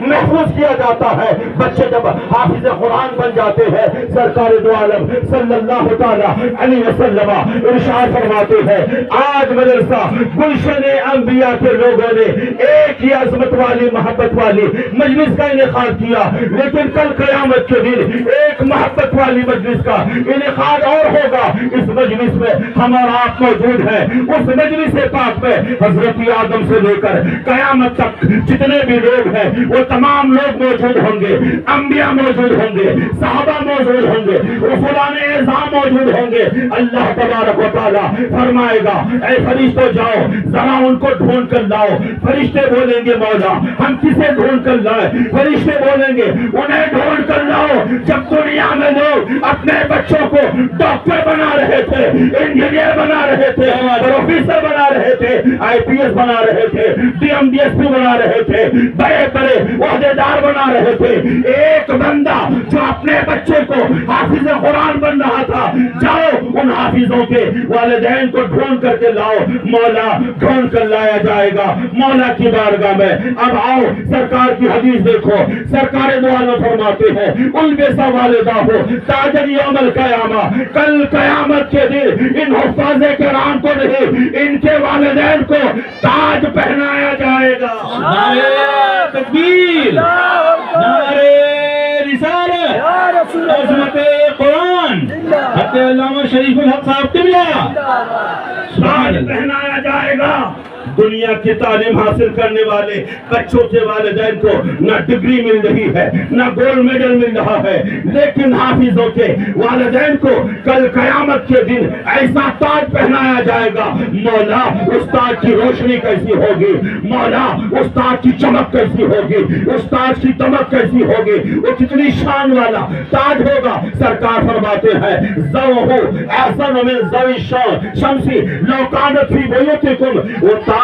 محفوظ کیا جاتا ہے. بچے جب حافظ قرآن بن جاتے ہیں سرکار دو عالم صلی اللہ تعالی علیہ وسلم ارشاد فرماتے ہیں آج مدرسہ گلشن انبیاء کے لوگوں نے ایک ہی عظمت والی محبت والی مجلس کا انعقاد کیا, لیکن کل قیامت کے دن ایک محبت والی مجلس کا انعقاد اور ہوگا. اس مجلس میں ہمارا آپ موجود ہے. اس مجلس پاک میں حضرت آدم سے لے کر قیامت تک جتنے بھی لوگ ہیں وہ تمام لوگ موجود ہوں گے. انبیاء موجود ہوں گے, صحابہ موجود ہوں گے, رسولان اعظام موجود ہوں گے. اللہ تبارک و تعالی فرمائے گا اے فرشتوں جاؤ ذرا ان کو ڈھونڈ کر لاؤ. فرشتے بولیں گے مولا ہم کسے ڈھونڈ کر لائے؟ فرشتے بولیں گے انہیں ڈھونڈ کر لاؤ جب دنیا میں لوگ اپنے بچوں کو ڈاکٹر بنا رہے تھے, انجینئر بنا رہے تھے, پروفیسر بنا رہے تھے, آئی پی ایس بنا رہے تھے, D M D S P بنا رہے تھے, بڑے بڑے عہدیدار بنا رہے تھے. ایک بندہ جو اپنے بچے کو حافظ قرآن بن رہا تھا, جاؤ ان حافظوں کے والدین کو ڈھونڈ کر کے لاؤ. مولا ڈھونڈ کر لایا جائے گا مولا کی بارگاہ میں. اب آؤ سرکار کی حدیث دیکھو. سرکار دو عالم فرماتے ہیں البسا والدہ ہو تاجر یوم القیامہ, کل قیامت کے دن ان حفاظ کرام کو نہیں ان کے والدین کو تاج پہنایا جائے گا. نعرہ تکبیر, نعرہ رسالت, عظمت قرآن, حضرت علامہ شریف الحق صاحب قبلہ, تاج پہنایا جائے گا. دنیا کی تعلیم حاصل کرنے والے بچوں کے والدین کو نہ ڈگری مل رہی ہے نہ گولڈ میڈل مل رہا ہے, لیکن حافظوں کے والدین کو کل قیامت کے دن ایسا تاج پہنایا جائے گا. مولا استاد کی روشنی کیسی ہوگی, مولا استاد کی چمک کیسی ہوگی, استاد کی دمک کیسی ہوگی, وہ کتنی شان والا تاج ہوگا. سرکار فرماتے ہیں ذوہ احسن من ذوی شمسی لو کانت فی بیوتکم, وہ تاج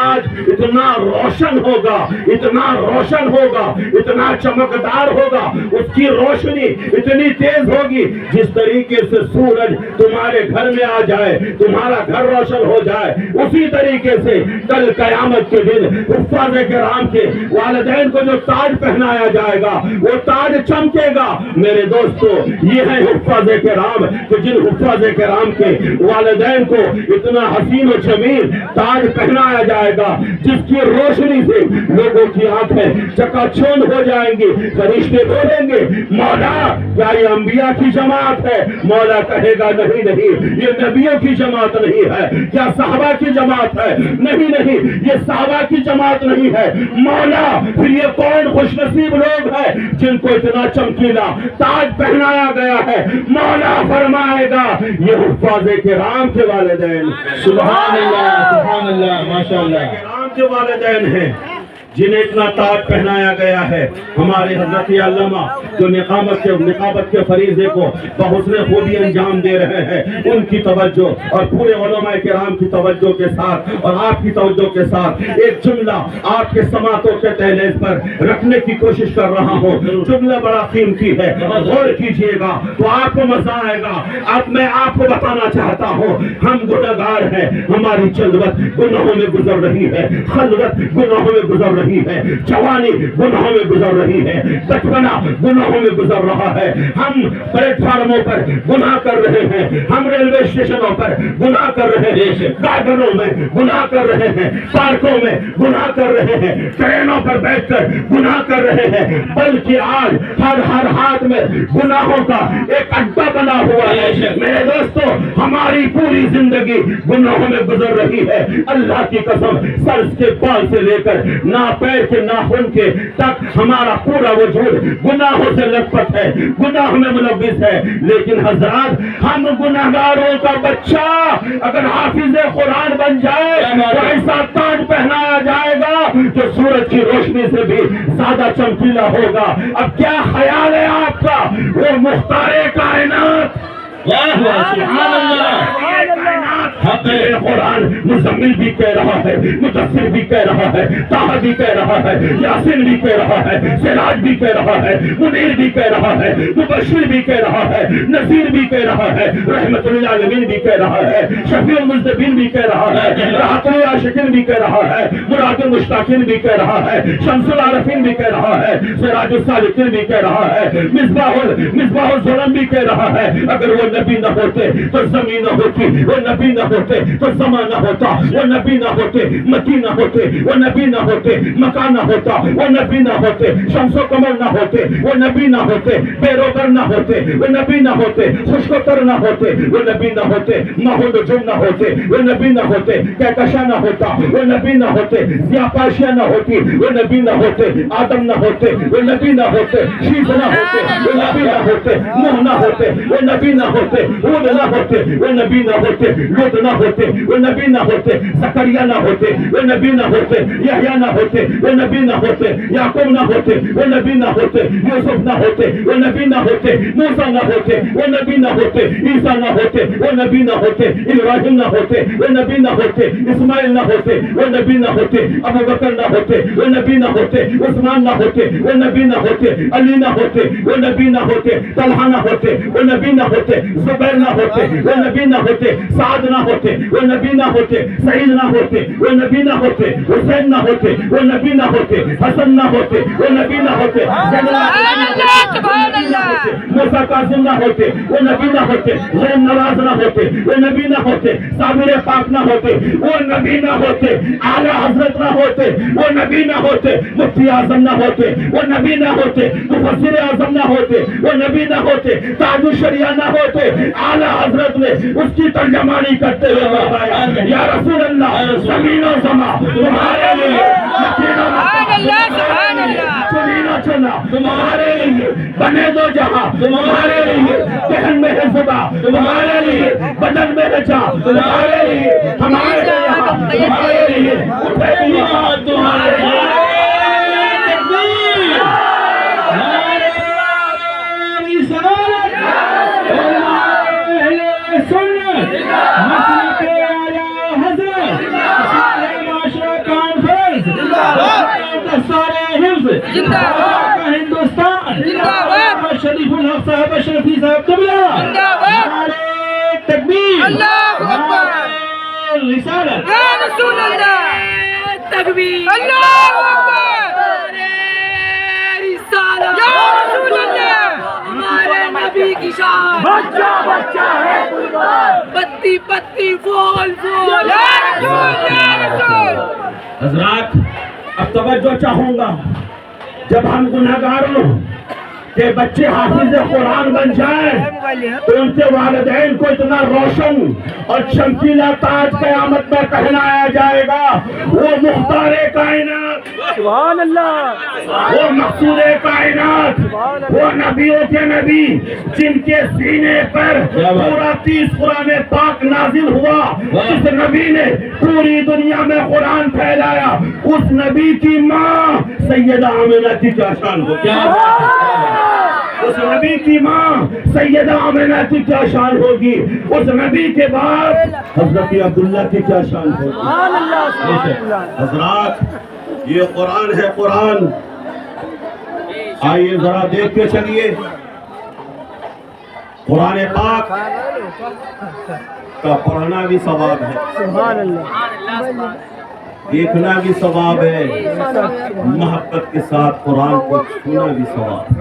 اتنا روشن ہوگا, اتنا روشن ہوگا, اتنا چمکدار ہوگا, اس کی روشنی اتنی تیز ہوگی جس طریقے سے سورج تمہارے گھر میں آ جائے تمہارا گھر روشن ہو جائے, اسی طریقے سے کل قیامت کے دن حفاظ کرام کے والدین کو جو تاج پہنایا جائے گا وہ تاج چمکے گا. میرے دوستو یہ ہے حفاظ کرام کہ جن حفاظ کرام کے والدین کو اتنا حسین و جمیل تاج پہنایا جائے گا جس کی روشنی سے لوگوں کی آنکھیں چکا چوند ہو جائیں گی. فرشتے بولیں گے مولا کیا یہ انبیاء کی جماعت ہے؟ مولا کہے گا نہیں نہیں یہ نبیوں کی جماعت نہیں ہے. کیا صحابہ کی جماعت ہے؟ نہیں نہیں یہ صحابہ کی جماعت نہیں ہے. مولا پھر یہ کون خوش نصیب لوگ ہیں جن کو اتنا چمکیلا تاج پہنایا گیا ہے؟ مولا فرمائے گا یہ حفاظ کرام کے والدین. سبحان اللہ, سبحان اللہ, ماشاءاللہ, کرام کے والدین ہیں جنہیں اتنا تاج پہنایا گیا ہے. ہمارے حضرت علامہ جو نقابت کے فریضے کو بحسن خوبی انجام دے رہے ہیں, ان کی توجہ اور پورے علماء کرام کی توجہ کے ساتھ اور آپ کی توجہ کے ساتھ ایک جملہ آپ کے سماعتوں کے دہلیز پر رکھنے کی کوشش کر رہا ہوں. جملہ بڑا قیمتی ہے, غور کیجئے گا تو آپ کو مزہ آئے گا. اب میں آپ کو بتانا چاہتا ہوں ہم گنہگار ہیں, ہماری جلوت گناہوں میں گزر رہی ہے, خلوت گناہوں میں گزر رہی ہے, جوانی گناہوں میں گزر رہی ہے, بچپنا گناہوں میں گزر رہا ہے. ہم پلیٹ فارموں پر گناہ کر رہے ہیں, ہم ریلوے اسٹیشنوں پر گناہ کر رہے ہیں, گارڈنوں میں گناہ کر رہے ہیں, پارکوں میں گناہ کر رہے ہیں, ٹرینوں پر بیٹھ کر گناہ کر رہے ہیں, بلکہ آج ہر ہاتھ میں گناہوں کا ایک اڈا بنا ہوا ہے. میرے دوستو ہماری پوری زندگی گناہوں میں گزر رہی ہے. اللہ کی قسم سر کے بال سے لے کر نہ پیر کے ناخن کے تک ہمارا پورا وجود گناہوں سے لت پت ہے, گناہ میں ملوث ہے. لیکن حضرات ہم گناہگاروں کا بچہ اگر حافظ قرآن بن جائے تو ایسا تاج پہنایا جائے گا جو سورج کی روشنی سے بھی زیادہ چمکیلا ہوگا. اب کیا خیال ہے آپ کا وہ مختار کائنات واہ واہ سبحان اللہ حق ہے قرآن مزمل بھی کہہ رہا ہے، مدثر بھی کہہ رہا ہے، طٰہٰ بھی کہہ رہا ہے، یاسین بھی کہہ رہا ہے، سراج بھی کہہ رہا ہے، منیر بھی کہہ رہا ہے، مبشر بھی کہہ رہا ہے، نذیر بھی کہہ رہا ہے، رحمت للعالمین بھی کہہ رہا ہے، شفیع المذنبین بھی کہہ رہا ہے، راحت العاشقین بھی کہہ رہا ہے، مراد المشتاقین بھی کہہ رہا ہے، شمس العارفین بھی کہہ رہا ہے، سراج السالکین بھی کہہ رہا ہے، مصباح الظلم بھی کہہ رہا ہے۔ اگر وہ نبی نہ ہوتے تو زمین نہ ہوتی، وہ نبی نہ ہوتے تو زمان نہ ہوتا، وہ نبی نہ ہوتے مکی نہ ہوتے، وہ نبی نہ ہوتے مکان نہ ہوتا، وہ نبی نہ ہوتے شمس و قمر نہ ہوتے، وہ نبی نہ ہوتے بیروبر نہ ہوتے، وہ نبی نہ ہوتے خشک و تر نہ ہوتے، وہ نبی نہ ہوتے ماحول نجوم نہ ہوتے، وہ نبی نہ ہوتے کہکشاں نہ ہوتا، وہ نبی نہ ہوتے ضیاءپاشیاں نہ ہوتی، وہ نبی نہ ہوتے آدم نہ ہوتے، وہ نبی نہ ہوتے شیش نہ ہوتے، وہ نبی نہ ہوتے نوح نہ ہوتے، وہ نبی نہ ہوتے ہود نہ ہوتے، وہ نبی نہ ہوتے لوط نہ ہوتے، وہ نبی نہ ہوتے زکریا نہ ہوتے، وہ نبی نہ ہوتے یحییٰ نہ ہوتے، وہ نبی نہ ہوتے یعقوب نہ ہوتے، وہ نبی نہ ہوتے یوسف نہ ہوتے، وہ نبی نہ ہوتے موسیٰ نہ ہوتے، وہ نبی نہ ہوتے عیسیٰ نہ ہوتے، وہ نبی نہ ہوتے ابراہیم نہ ہوتے، وہ نبی نہ ہوتے اسماعیل نہ ہوتے، وہ نبی نہ ہوتے ابو بکر نہ ہوتے، وہ نبی نہ ہوتے عثمان نہ ہوتے، وہ نبی نہ ہوتے علی نہ ہوتے، وہ نبی نہ ہوتے طلحہ نہ ہوتے، وہ نبی نہ ہوتے زبیر نہ ہوتے، وہ نبی نہ ہوتے سعد نہ ہوتے، وہ نبی نہ ہوتے سعید نہ ہوتے، وہ نبی نہ ہوتے حسین نہ ہوتے، وہ نبی نہ ہوتے حسن نہ ہوتے، وہ نبی نہ ہوتے موسیٰ کاظم نہ ہوتے، وہ نبی نہ ہوتے غلام نواز نہ ہوتے، وہ نبی نہ ہوتے صابر پاک نہ ہوتے، وہ نبی نہ ہوتے اعلیٰ حضرت نہ ہوتے، وہ نبی نہ ہوتے مفتی اعظم نہ ہوتے، وہ نبی نہ ہوتے مفسر اعظم نہ ہوتے، وہ نبی نہ ہوتے تاج الشریعہ نہ ہوتے۔ اعلیٰ حضرت نے اس کی ترجمانی کرتے ہوئے فرمایا یا رسول اللہ زمین و زمان تمہارے لیے چنی نہ چنا تمہارے لیے بنے دو جہاں تمہارے لیے ذہن میں ہے خدا تمہارے لیے بدن میں ہے جان تمہارے لیے ہمارے یہاں تمہارے لیے تمہارے لیے ہندوستان شریف الحق صاحب اشرفی صاحب قبلہ تکبیر اللہ اکبر رسالت یا رسول اللہ تکبیر اللہ اکبر رسالت یا رسول اللہ ہمارے نبی کی شان بچہ بچہ ہے پتی پتی پھول پھول یا رسول یا رسول۔ حضرات اب توجہ چاہوں گا، جب ہم گنہگاروں کہ بچے حافظ قرآن بن جائیں تو ان کے والدین کو اتنا روشن اور چمکیلا تاج قیامت میں پہنایا جائے گا، وہ مختار کائنات، سبحان اللہ، وہ مقصود کائنات، وہ نبیوں کے نبی جن کے سینے پر پورا 30 قرآن پاک نازل ہوا، جس نبی نے پوری دنیا میں قرآن پھیلایا، اس نبی کی ماں سیدہ آمنہ کی کیا شان ہو، اس نبی کی ماں سیدہ آمنہ کی کیا شان ہوگی، اس نبی کے بعد حضرت عبداللہ کی کیا شان ہوگی۔ سبحان اللہ، سبحان اللہ۔ حضرات یہ قرآن ہے، قرآن آئیے ذرا دیکھ کے چلیے، قرآن پاک کا پڑھنا بھی ثواب ہے، سبحان اللہ، دیکھنا بھی ثواب ہے، محبت کے ساتھ قرآن کو سننا بھی ثواب ہے۔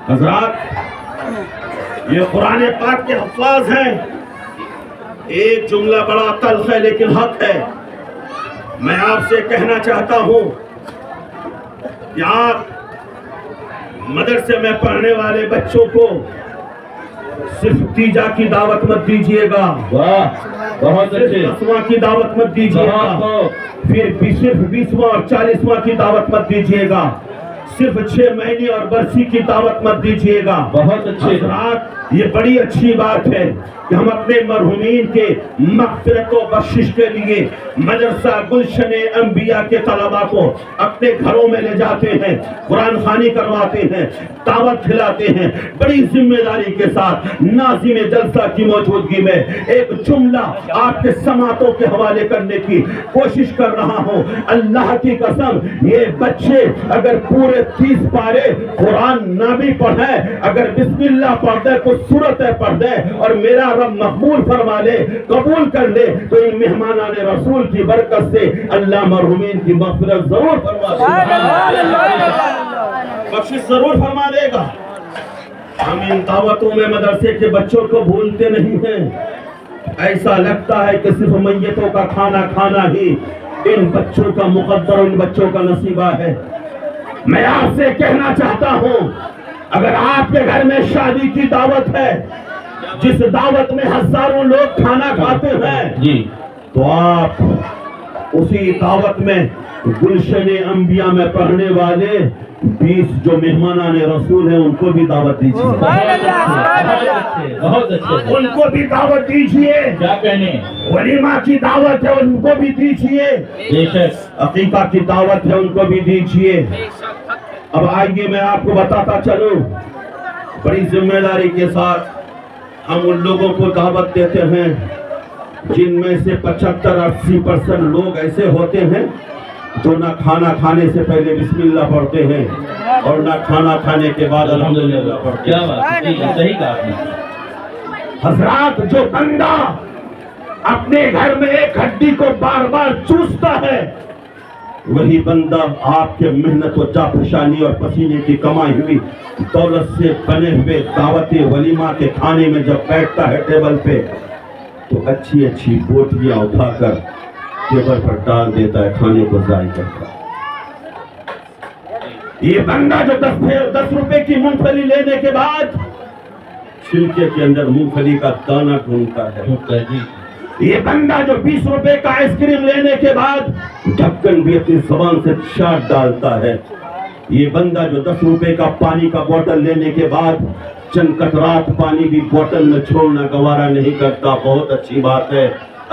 حضرات یہ قرآن پاک کے حفاظ ہیں، ایک جملہ بڑا تلخ ہے لیکن حق ہے، میں آپ سے کہنا چاہتا ہوں کہ آپ مدرسے میں پڑھنے والے بچوں کو صرف تیجا کی دعوت مت دیجیے گا، واہ بہت اچھے، 10واں کی دعوت مت دیجیے گا، پھر صرف 20واں اور 40واں کی دعوت مت دیجیے گا، صرف 6 مہینے اور برسی کی دعوت مت دیجیے گا۔ بہت اچھے۔ حضرات یہ بڑی اچھی بات ہے کہ ہم اپنے مرحومین کے مغفرت و بخشش کے لیے مدرسہ گلشن انبیاء کے طلباء کو اپنے گھروں میں لے جاتے ہیں، قرآن خوانی کرواتے ہیں، دعوت کھلاتے ہیں۔ بڑی ذمہ داری کے ساتھ ناظم جلسہ کی موجودگی میں ایک جملہ آپ کے سماعتوں کے حوالے کرنے کی کوشش کر رہا ہوں۔ اللہ کی قسم، یہ بچے اگر پورے 30 پارے قرآن نہ بھی پڑھیں، اگر بسم اللہ پڑھ دیں، کچھ سورتیں پڑھ دیں اور میرا رب مقبول فرما لے، قبول کر لے، تو ان مہمانان رسول کی برکت سے اللہ مرحومین کی مغفرت ضرور فرما دے گا، بخشش ضرور فرما دے گا۔ ہم ان دعوتوں میں مدرسے کے بچوں کو بھولتے نہیں ہیں۔ ایسا لگتا ہے کہ صرف میتوں کا کھانا کھانا ہی ان بچوں کا مقدر، ان بچوں کا نصیبہ ہے۔ میں آپ سے کہنا چاہتا ہوں، اگر آپ کے گھر میں شادی کی دعوت ہے، جس دعوت میں ہزاروں لوگ کھانا کھاتے ہیں، جی، تو آپ اسی دعوت میں گلشن انبیاء میں پڑھنے والے 20 جو مہمانان رسول ہیں ان کو بھی دعوت دیجیے، بہت اچھے، ان کو بھی دعوت دیجیے۔ کیا کہنے، ولیمہ کی دعوت ہے، ان کو بھی دیجیے۔ بے شک، عقیقہ کی دعوت ہے، ان کو بھی دیجیے۔ اب آئیے میں آپ کو بتاتا چلوں، بڑی ذمہ داری کے ساتھ ہم ان لوگوں کو دعوت دیتے ہیں جن میں سے 75-80% لوگ ایسے ہوتے ہیں جو نہ کھانا کھانے سے پہلے بسم اللہ پڑھتے ہیں اور نہ کھانا کھانے کے بعد الحمدللہ پڑھتے کیا ہیں۔ بات ہے، صحیح کہا آپ نے۔ حضرات، جو بندہ اپنے گھر میں ایک ہڈی کو بار بار چوستا ہے، وہی بندہ آپ کے محنت و جاپشانی اور پسینے کی کمائی ہوئی دولت سے بنے ہوئے دعوت ولیمہ کے کھانے میں جب بیٹھتا ہے ٹیبل پہ، تو اچھی اچھی بوٹیاں اٹھا کر ٹیبل پر ڈال دیتا ہے، کھانے کو ضائع کرتا ہے۔ یہ بندہ جو 10 روپے کی مونگ پھلی لینے کے بعد چھلکے کے اندر مونگ پھلی کا دانہ ڈھونڈتا ہے، یہ بندہ جو 20 روپے کا آئس کریم لینے کے بعد ڈھکن بھی اپنی زبان سے چاٹ ڈالتا ہے، یہ بندہ جو 10 روپے کا پانی کا بوتل لینے کے بعد چند قطرات پانی بھی بوتل میں چھوڑنا گوارا نہیں کرتا، بہت اچھی بات ہے،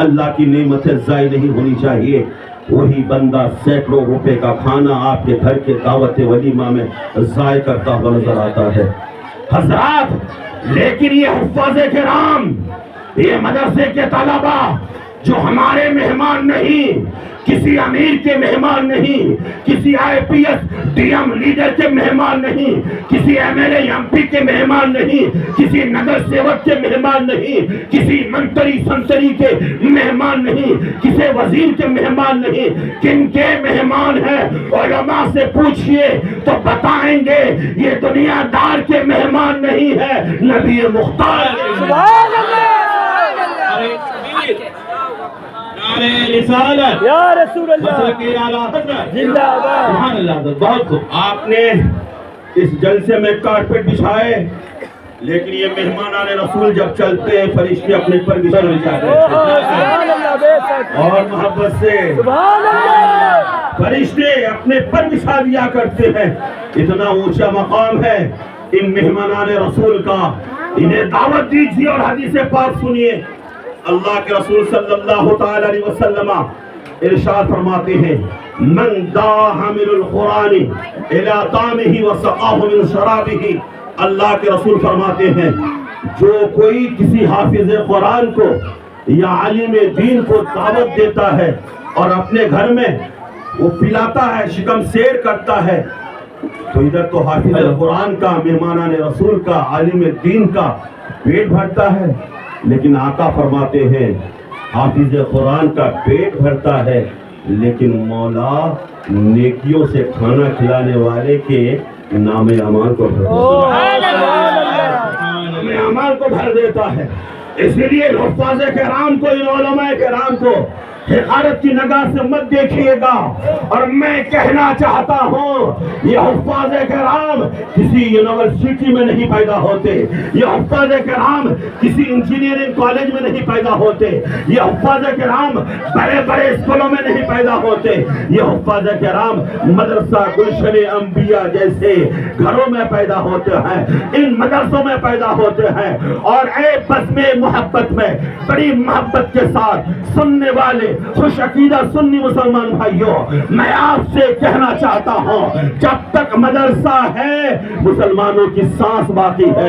اللہ کی نعمتیں ضائع نہیں ہونی چاہیے، وہی بندہ سینکڑوں روپے کا کھانا آپ کے گھر کے دعوت ولیمہ میں ضائع کرتا ہوا نظر آتا ہے۔ حضرات، لیکن یہ حفاظ کرام، یہ مدرسے کے طلباء جو ہمارے مہمان نہیں، کسی امیر کے مہمان نہیں، کسی IPS DM لیڈر کے مہمان نہیں، کسی MLA MP کے مہمان نہیں، کسی نگر سیوک کے مہمان نہیں، کسی منتری سنتری کے مہمان نہیں، کسی وزیر کے مہمان نہیں، کن کے مہمان ہیں؟ علماء سے پوچھئے تو بتائیں گے، یہ دنیا دار کے مہمان نہیں ہے، نبی مختار سبحان اللہ، نعرہ رسالت یا رسول اللہ، مسلک اعلیٰ حضرت، زندہ باد، سبحان اللہ حضرت، بہت خوب۔ آپ نے اس جلسے میں کارپیٹ بچھائے، لیکن یہ مہمانان رسول جب چلتے ہیں فرشتے اپنے پر بچھا جاتے ہیں، سبحان اللہ، بے شک، اور محبت سے سبحان اللہ، فرشتے اپنے پر بچھا دیا کرتے ہیں۔ اتنا اونچا مقام ہے ان مہمانان رسول کا، انہیں دعوت دیجیے اور حدیث پاک سنیے۔ اللہ کے رسول صلی اللہ تعالی علیہ وسلم ارشاد فرماتے ہیں، من دا حامل القرآن الى طعمه وسقاه من شرابه، اللہ کے رسول فرماتے ہیں جو کوئی کسی حافظ قرآن کو یا عالم دین کو دعوت دیتا ہے اور اپنے گھر میں وہ پلاتا ہے، شکم سیر کرتا ہے، تو ادھر تو حافظ قرآن کا، مہمانان رسول کا، عالم دین کا پیٹ بھرتا ہے، لیکن آقا فرماتے ہیں حافظ قرآن کا پیٹ بھرتا ہے لیکن مولا نیکیوں سے کھانا کھلانے والے کے نام اعمال کو بھر دیتا ہے۔ اس لیے حفاظ کرام کو، ان علماء کرام کو حقارت کی نگاہ سے مت دیکھیے گا. اور میں کہنا چاہتا ہوں یہ حفاظ کرام کسی یونیورسٹی میں نہیں پیدا ہوتے, یہ حفاظ کرام کسی انجینئرنگ کالج میں نہیں پیدا ہوتے, یہ حفاظ کرام بڑے بڑے اسکولوں میں نہیں پیدا ہوتے, یہ حفاظ کرام مدرسہ گلشن انبیاء جیسے گھروں میں پیدا ہوتے ہیں, ان مدرسوں میں پیدا ہوتے ہیں. اور اے بزم محبت میں بڑی محبت کے ساتھ سننے والے خوش عقیدہ سنی مسلمان بھائیوں, میں آپ سے کہنا چاہتا ہوں جب تک مدرسہ ہے مسلمانوں کی سانس باقی ہے,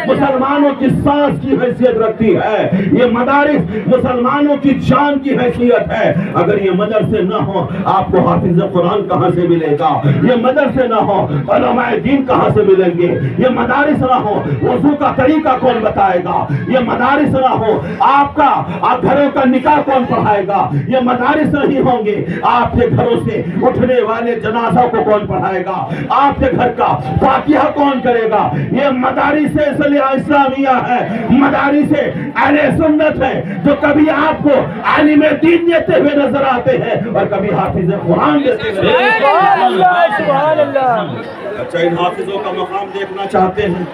مسلمانوں کی سانس کی حیثیت رکھتی ہے. یہ مدارس مسلمانوں کی جان کی حیثیت ہے. اگر یہ مدرسے نہ ہو آپ کو حافظ قرآن کہاں سے ملے گا, یہ مدرسے نہ ہو علماء دین کہاں سے ملیں گے, یہ مدارس نہ ہو وضو کا طریقہ کون بتائے گا, یہ مدارس نہ ہو آپ کا گھروں کا نکاح کون پڑھائے گا, یہ مدارس نہیں ہوں گے آپ کے گھروں سے اٹھنے والے جنازہ کو کون پڑھائے گا, آپ کے گھر کا فاتحہ کون کرے گا. یہ مدارس اسلامیہ ہے, مدارس اہل سنت ہے جو کبھی آپ کو عالم دین دیتے ہوئے نظر آتے ہیں اور کبھی حافظ قرآن دیتے ہوئے. سبحان اللہ, سبحان اللہ. اچھا ان حافظوں کا مقام دیکھنا چاہتے ہیں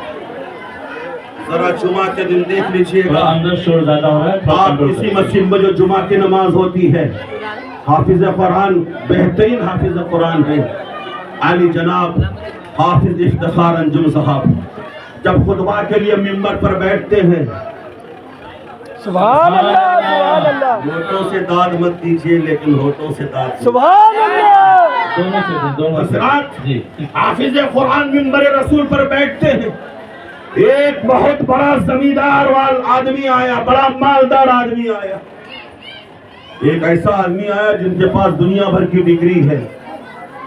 ذرا جمعہ کے دن دیکھ لیجئے تھوڑا گا. اندر شور زیادہ ہو رہا ہے. آپ اسی مسجد میں جو جمعہ کی نماز ہوتی ہے حافظ قرآن بہترین حافظ قرآن ہے عالی جناب حافظ افتخار انجم صاحب جب خطبہ کے لیے منبر پر بیٹھتے ہیں سبحان اللہ, سبحان اللہ, ہوٹوں سے داد مت دیجیے لیکن ہوٹوں سے داد دیجیے. سبحان اللہ. دونوں سے دونوں سے حضرات جی حافظ قرآن منبر رسول پر بیٹھتے ہیں. ایک بہت بڑا زمیندار آدمی آیا, بڑا مالدار آدمی آیا, ایک ایسا آدمی آیا جن کے پاس دنیا بھر کی ڈگری ہے.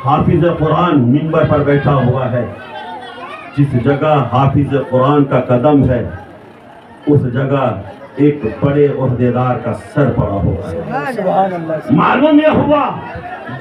حافظ قرآن منبر پر بیٹھا ہوا ہے. جس جگہ حافظ قرآن کا قدم ہے اس جگہ ایک بڑے عہدیدار کا سر پڑا ہوا ہے. سبحان اللہ. معلوم یہ ہوا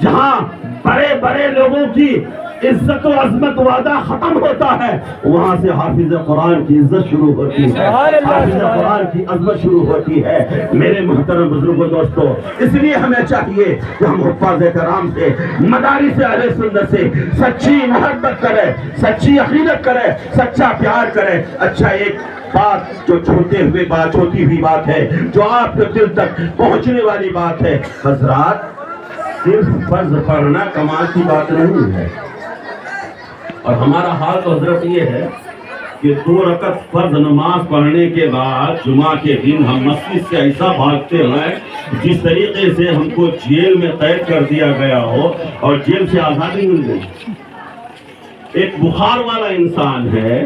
جہاں بڑے بڑے لوگوں کی عزت و عظمت وعدہ ختم ہوتا ہے وہاں سے حافظ قرآن کی عزت شروع ہوتی ہے, حافظ قرآن کی عظمت شروع ہوتی ہے. میرے محترم بزرگوں دوستو, اس لیے ہمیں چاہیے کہ ہم حفاظ کرام سے مدارس اہل سنت سے سچی محبت کریں, سچی عقیدت کریں, سچا پیار کریں. اچھا ایک بات جو چھوٹے ہوئے بات چھوٹی ہوئی بات ہے جو آپ کے دل تک پہنچنے والی بات ہے. حضرات صرف فرض پڑھنا کمال کی بات نہیں ہے, اور ہمارا حال تو حضرت یہ ہے کہ 2 رکعت فرض نماز پڑھنے کے بعد جمعہ کے دن ہم مسجد سے ایسا بھاگتے ہیں جس طریقے سے ہم کو جیل میں قید کر دیا گیا ہو اور جیل سے آزادی مل گئی. ایک بخار والا انسان ہے,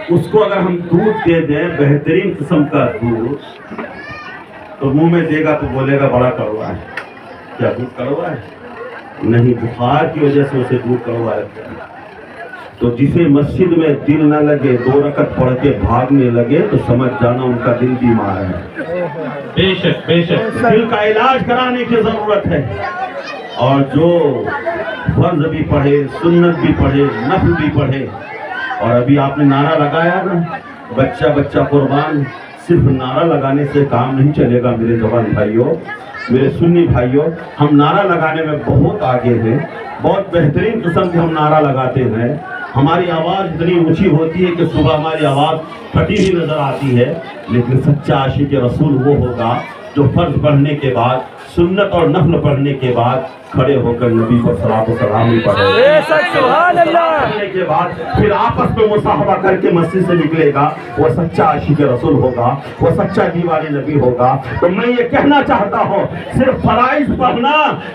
اس کو اگر ہم دودھ دے دیں بہترین قسم کا دودھ تو منہ میں دے گا تو بولے گا بڑا کڑوا ہے. کیا دودھ کڑوا ہے؟ نہیں, بخار کی وجہ سے اسے دودھ کڑوا لگتا ہے. تو جسے مسجد میں دل نہ لگے 2 رکعت پڑھ کے بھاگنے لگے تو سمجھ جانا ان کا دل بیمار ہے. بے شک بے شک دل کا علاج کرانے کی ضرورت ہے. اور جو فرض بھی پڑھے, سنت بھی پڑھے, نفل بھی پڑھے, اور ابھی آپ نے نعرہ لگایا نا بچہ بچہ قربان, صرف نعرہ لگانے سے کام نہیں چلے گا میرے جوان بھائیوں, میرے سنی بھائیوں. ہم نعرہ لگانے میں بہت آگے ہیں, بہت بہترین قسم کے ہم نعرہ لگاتے ہیں. ہماری آواز اتنی اونچی ہوتی ہے کہ صبح ہماری آواز پھٹی ہوئی نظر آتی ہے. لیکن سچا عاشق رسول وہ ہوگا جو فرض پڑھنے کے بعد سنت اور نفل پڑھنے کے بعد کھڑے ہو کر نبی پر صلاۃ و سلام بھی پڑھے. سبحان اللہ. پڑھنے کے بعد پھر آپس میں مصاحبہ کر کے مسجد سے نکلے گا, وہ سچا عاشق رسول ہوگا, وہ سچا دیوان نبی ہوگا. تو میں یہ کہنا چاہتا ہوں صرف فرائض پڑھنا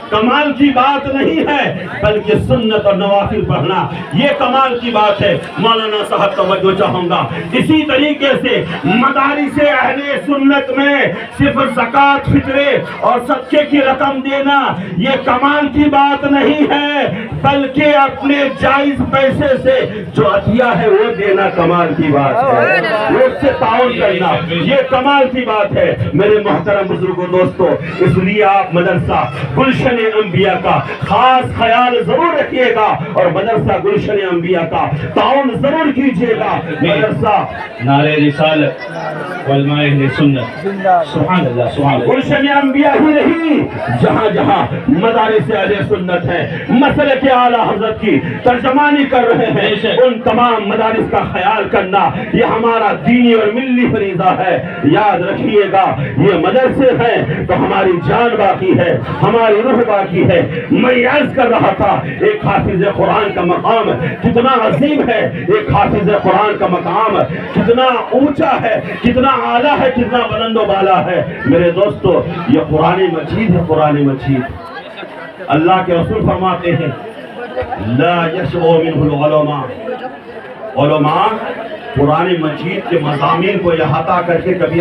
کمال کی بات نہیں ہے بلکہ سنت اور نوافل پڑھنا یہ کمال کی بات ہے. مولانا صاحب توجہ چاہوں گا, اسی طریقے سے مدارس اہل سنت میں صرف زکوٰۃ, فطرے اور صدقے کی رقم دینا یہ کمال کمال کی بات نہیں ہے، بلکہ اپنے جائز پیسے سے جو عطیہ ہے وہ دینا کمال کی بات ہے، وہ اس سے تعاون کرنا یہ کمال کی بات ہے۔ میرے محترم بزرگوں دوستو، اس لیے آپ مدرسہ گلشن انبیاء کا خاص خیال ضرور رکھیے گا اور مدرسہ گلشن انبیاء کا تعاون ضرور کیجیے گا۔ مدرسہ نعرہ رسالت علماء اہل سنت، سبحان اللہ سبحان اللہ۔ گلشن انبیاء ہی نہیں، جہاں جہاں مدارس اہل سنت ہے، مسلک اعلیٰ حضرت کی ترجمانی کر رہے ہیں، ان تمام مدارس کا خیال کرنا یہ ہمارا دینی اور ملی فریضہ ہے۔ یاد رکھیے گا، یہ مدرسے ہیں تو ہماری جان باقی ہے، ہماری روح باقی ہے۔ میں عرض کر رہا تھا ایک حافظ قرآن کا مقام کتنا عظیم ہے، ایک حافظ قرآن کا مقام کتنا اونچا ہے، کتنا اعلیٰ ہے، کتنا بلند و بالا ہے۔ میرے دوستو، یہ قرآن مجید ہے، قرآن مجید۔ اللہ کے رسول فرماتے ہیں لا یشبع منہ العلماء، علماء قرآن مجید کے مضامین کو احاطہ کر کے کبھی